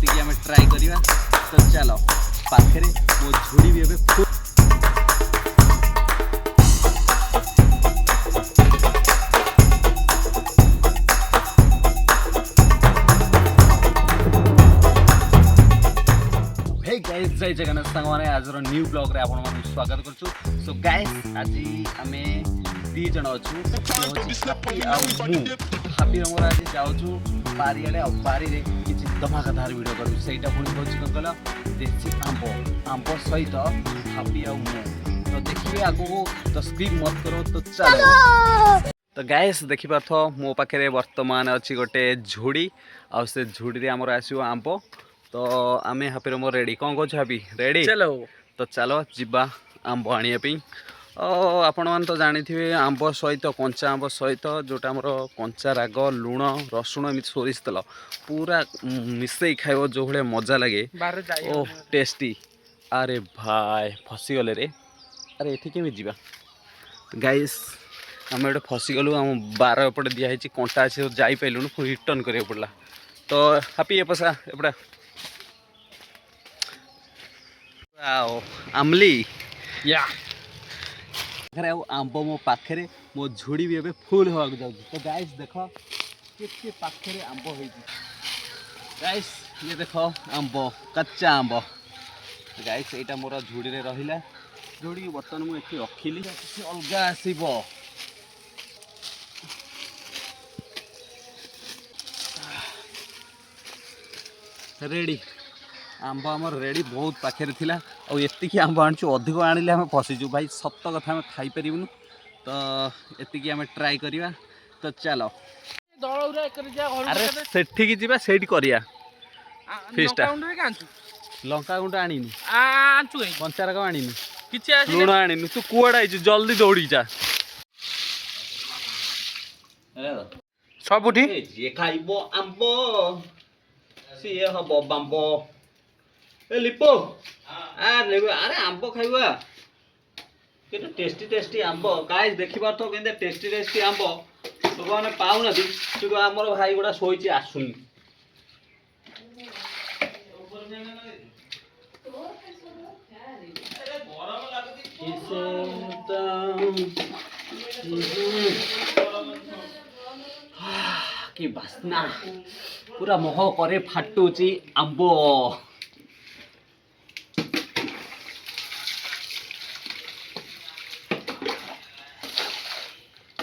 ये आम ट्राए करवा। तो चलो पाखे मो झुड़ी भी फुल गाइस जय जगन्नाथ सांग मैंने आज न्यू ब्लॉग रे आपण स्वागत करछु। सो गाइस आज आमे दी जण अछु हापी आ मु हापी हमर आज जाउछु बारी आडे आ बारी रे किछि धमाकादार वीडियो करू। सेटा पुनी होछि कला देसी आंबो सहित हापी आ मु तो देखिए आगो तो स्किप मत करो। तो चलो तो गाइस देखि पाथ मो पाखे वर्तमान अछि गोटे झुड़ी आ से झुड़ी रे हमर आसीओ आंबो। तो आमे हापी मोर रेडी कौन कह हापी रेडी चलो। तो चलो जीवा आंब आने आपण मैंने तो जानी थे आंब सहित कंचा आंब सहित जोटा आमर कंचा राग लुण रसुण एम सोरिष तेल पूरा मिसई खाइब जो भाई मजा लगे। ओ टेस्टी अरे भाई फसीगले रे अरे ये केमी जा गाइस आम ये फसीगलु आम बार एपटे दिखाई कंटा अच्छे जापलुन फिर रिटर्न करा पड़ा। तो हापी ए पसा एपटा आमली या आंब मो पाखे मो झुड़ी भी एबे फुल होगा जाऊँ। तो गाइस देख के पाखे आंब हो गाइस ये देख आंब कच्चा आंब गाइस यहाँ मोर झुड़ी रे रहिला झुड़ी बर्तमान मुझे रखिली किसी अलग आसब रेडी आंब आमर रेडी बहुत पाखे थिला और एतिकी आंब आणचु अधिक आनिले आम फसीचु भाई सत कथा आम खाई परिबुनु। तो एतिकी आम ट्राए करिवा। तो चलो अरे सेठी जीवा सेठी करिया फिस्टा लंका गुंड आनिनी कंचा राग आनिनी लुण आनिनी तू कुआडा आइछु जल्दी दौड़ी जा सबुठी जे खाइबो आंब सीए हबो बांबो ए लिपो अरे अरे आंब खाइबा केते टेस्टी टेस्टी आंब गाइस देखिबार तो केते टेस्टी टेस्टी आंब भगवान पाउ ना तू हमर भाई गुडा सोइची आसुनी कि बासना पूरा मोह करे फाटुची आंब।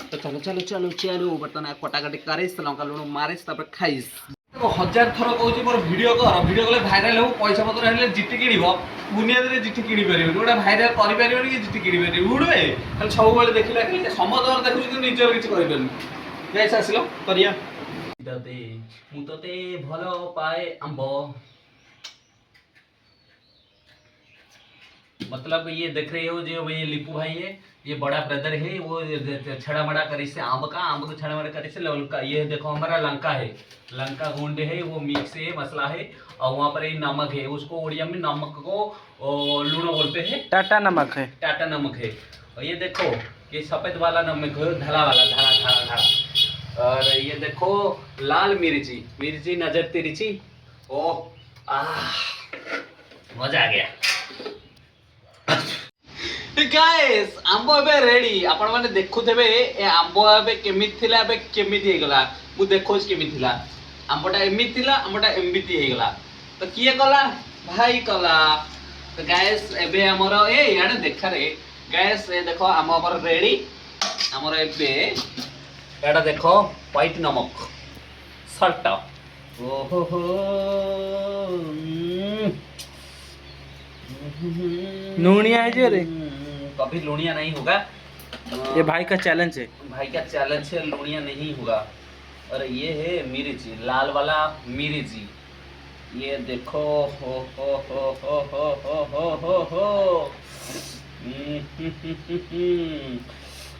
तो चलो चलो चलो चलो बर्तमान कटाकटी करिस लंका लुण मारिस खाइस। हजार थर कहूँ मोर भिडियो कर भिडियो कले भाइराल हो पैसा पतर हेल्ले जिटी किणव बुनियादी जिटी किणी पार गोटे भाइराल कर कि जिटी किणी पार उड़े खाली सब देखला कि समझ देखुच निजर किसी कर आसिल करिया मुझे भल पाए आंब मतलब ये देख रहे हो जो ये लिपू भाई है ये बड़ा ब्रदर है वो छड़ा मड़ा करी से आंब को छड़ा मड़ा करी से लंका ये देखो हमारा लंका है लंका गुंड है वो मिक्स है मसला है और वहाँ पर ये नमक है उसको उड़िया में नमक को लूण बोलते हैं टाटा नमक है टाटा नमक है। और ये देखो ये सफेद वाला नमक है धला वाला धड़ा धड़ा धड़ा। और ये देखो लाल मिर्ची मिर्ची नजर तिरछी ओह मजा आ गया। गाइस आंब एबे रेडी आपण माने देखुथेबे ए आंब एबे केमित थिला एबे केमित हे गला मु देखोस केमित थिला आंबटा एमित थिला आंबटा एमबिति हे गला। तो किए कला भाई कला। तो गाइस एबे हमर ए याडे देखा रे गाइस ए देखो आंब हमर रेडी हमर एबे एडा देखो व्हाइट नमक सल्ट ओहो हो नूनिया है जो रे कभी लुणिया नहीं होगा। ये भाई का चैलेंज है भाई का चैलेंज है लुणिया नहीं होगा। और ये है मिर्ची लाल वाला मिर्ची ये देखो हो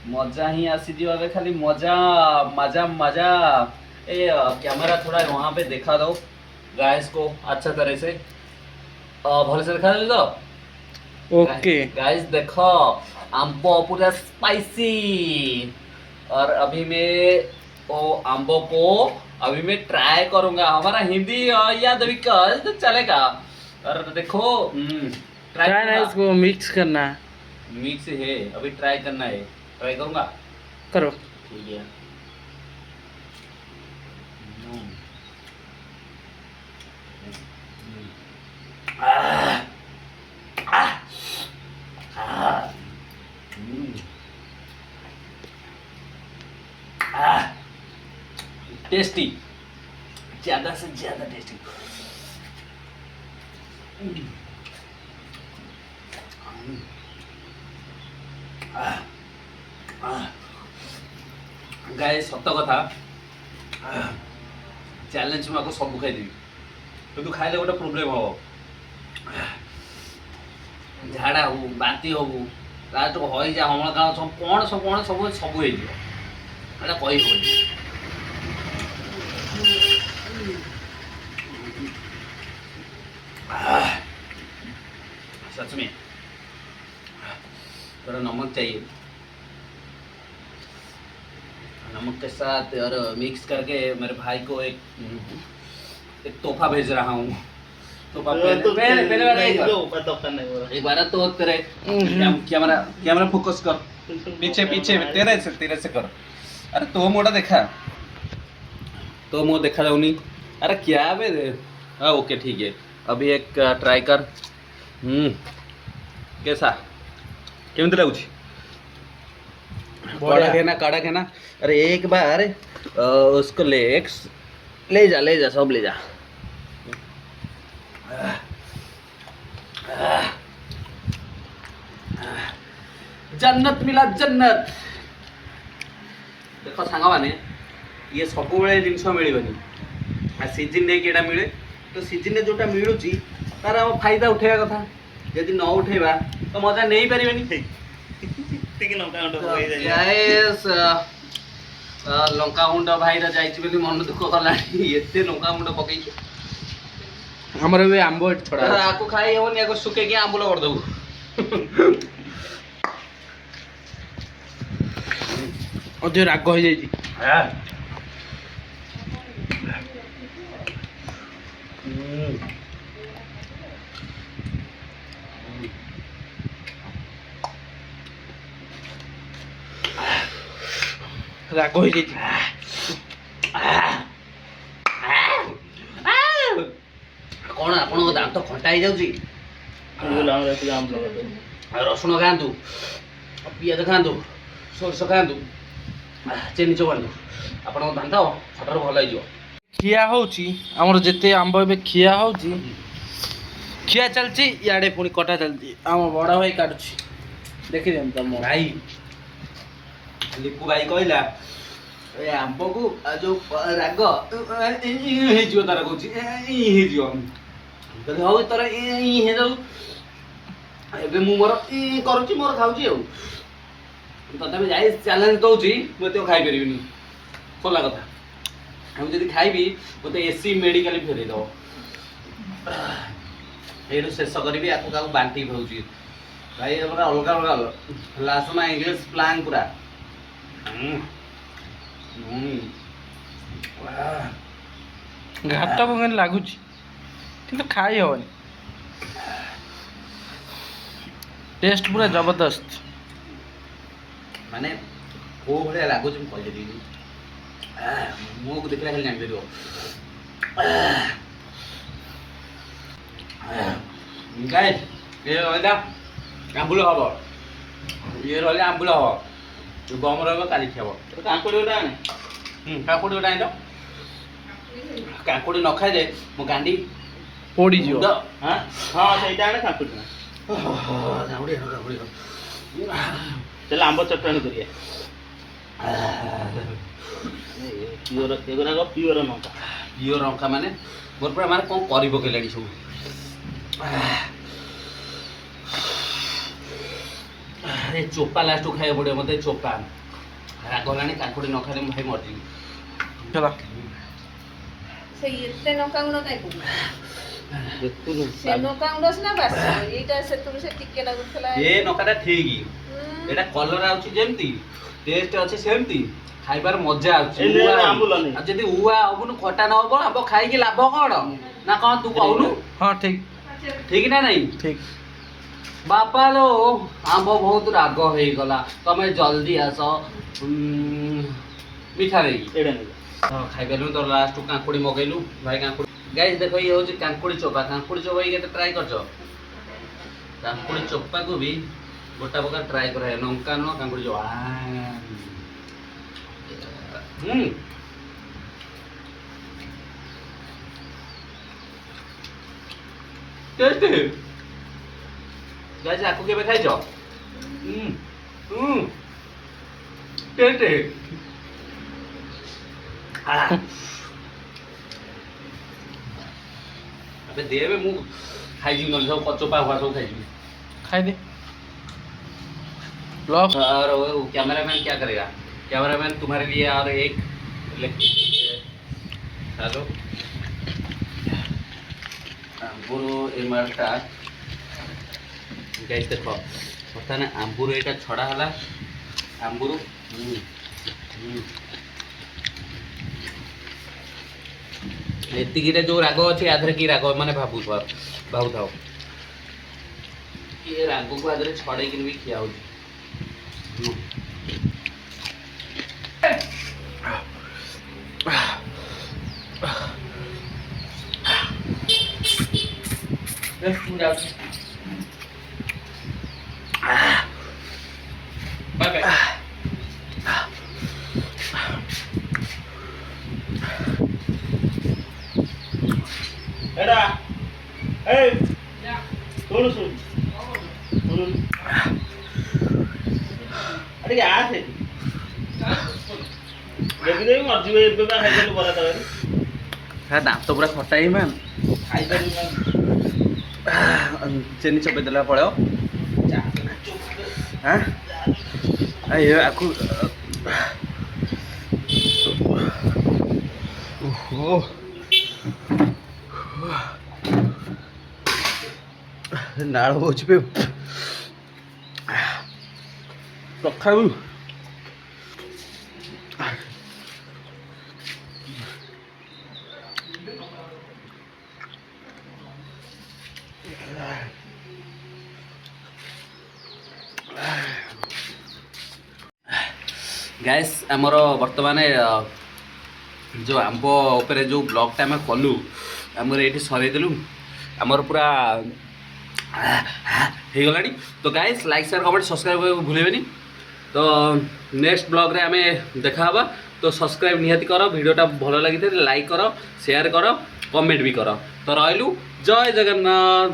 मजा ही आसी जी खाली मजा मजा मजा। ए कैमरा थोड़ा वहाँ पे दिखा दो गाइस को अच्छा तरह से भले से दिखा दो। ओके गाइस देखो आंब पूरा स्पाइसी। और अभी मैं वो आंबों को अभी मैं ट्राई करूंगा, हमारा हिंदी या कल तो चलेगा। और देखो क्या है ना, इसको मिक्स करना है। मिक्स है, अभी ट्राई करना है, ट्राई करूंगा। करो। ठीक है। टेस्टी, ज्यादा से ज्यादा टेस्टी। गाय सत कथा, चैलेंज में सब खाईदेवी किंतु खाइले गोटे प्रोब्लेम हम, झाड़ा हो बांती हबू लास्ट हईजा हमला काल सब कौन सब सब कही सच में थोड़ा नमक चाहिए, नमक के साथ और मिक्स करके मेरे भाई को एक तोहफा भेज रहा हूँ। तोहफा पहले एक बार तो तेरे कैमरा फोकस कर, पीछे पीछे तेरे से कर। अरे तो मोटा देखा, तो मुँह देखा जाऊनी। अरे क्या बे, हाँ ओके ठीक है। अभी एक ट्राई कर। कैसा केमती लगुच? कड़क है ना। अरे एक बार उसको ले जा सब ले जा। जन्नत मिला जन्नत। देख सांग मैंने ये सब जिनस मिलनी, सीजन देखिए एटा मिले तो सीजन जोटा मिलूची तार आम फायदा उठेगा कथा। यदि न उठेबा तो मजा नहीं पारे। लंका गुंड भाई जाइए मन दुख कला एते लंका गुंड पकई हमर भी आंबो छोड़ा आको खाई हेनी, आको सुखे आंबुल करदेबू। अधे राग हो जाई। राग हो जाई। कौन आपन दांत खंटा हो जाउची? रसुण खातु, पिज खातु, सोरस खातु, चीनी चबातु, आप दांत फटर भल हो। खिया होची हमर जते आंबो बे खिया होची, खिया चलची याडे पुनी कटा चलची। आम बड़ा भाई काटुची, देखि देम तम भाई लिपु भाई कहला ए आंब को जो राग हो तार कहूँ हो तार हो जाऊ। एबे मु मोर करूची मोर खाऊची आ तथापि जाई चैलेंज दउची मते खाई परिबिनी खोला कथा। हम जदि खाइबी मते एसी मेडिकल फेरे दो एडु शेष करबी आको काको बांटी भौची भाई हमरा अलगा अलगा लास्ट में इंग्लिश प्लान पूरा। घाटा को लागुची किंतु खाई हवनी, टेस्ट पूरा जबरदस्त। माने को भले लागुच म कहि देबी मो को देखला खाली जानि परिबो। गाइस ये रहला आंबुल हबो, ये रहला आंबुल हबो, गम रहबो काली खाबो। तो काकुडी उडा आने, काकुडी उडा आइलो। काकुडी न खाइ दे मो गांडी पोड़ी जो। हां हां सेटा आने काकुडी जाउडी काकुडी चल आंब चटणी करिए। प्योर एगुरा प्योर लंका, प्योर लंका माने मोर पूरा माने कोन करि पकेलाडी सब। अरे चोपा लास्ट खाए पड़े मते चोपा राग लानी काकुडी न खाले भाई मर जी। चला से एते नका गुण काय को देखतु से नका गुणस ना बस एटा से तुम से टिके लागुतला ए नकाटा ठीक एटा कलर आउची जेमती टेस्ट अच्छे सेमती खाइबार मजा आउची ए, ले, ले, आंबुल आनी। आ जदी उवा हबुनु खटा न हबो आंब खाइकी लाभ कोन ना कौन तू कहनु हाँ ठीक ठीक ना नहीं ठीक बापा लो आंब बहुत राग हो गला तमे जल्दी आस मीठा नहीं एडा नहीं हाँ खाइबार तो लास्ट कांकुड़ी मगैलु भाई कांकुड़ी गाइस देखो ये होची कांकुड़ी चोपा ये केते ट्राई करछो कांकुड़ी चोपा को भी गोटा प्रकार ट्राई करे लंका न कांकुड़ी चोपा टेस्ट गाइस आको केबे खाइछो टेस्ट अबे देवे मु खाइजी न सब कचोपा हुआ सब खाइजी खाई दे ब्लॉग और वो कैमरामैन क्या करेगा कैमरामैन तुम्हारे लिए और एक हेलो आंबुरो एमारटा गाइस देखो पता ना आंबुरो एटा छड़ा हला आंबुरो एतिकिरे जो राग अछि आधरे की राग माने भाबु थाओ ये राग को आधरे छड़े कि भी खिया होची बाय बाय एडा ए सुन सुन सुन अरे क्या है देखि दे मर्जी में एबे बा खाइले बरा तबे है दांत पूरा खटा ही मैम खाइ पारि ना चेनी चपे देला पड़ो हाँ अयो आकु ओहो नाड़ होच पे सखाळु गाइस आमर वर्तमान जो आंब उपरे जो ब्लॉगटा आम कलु आमर ये सरईदेलु आमर पूरा हो गला तो guys like share comment subscribe भूलेबेनी तो नेक्स्ट ब्लॉग रे आमे देखा हबा तो सब्सक्राइब निहाती करो वीडियोटा भलो लगी लाइक करो शेयर करो कमेंट भी करो तो रहिलु जय जगन्नाथ।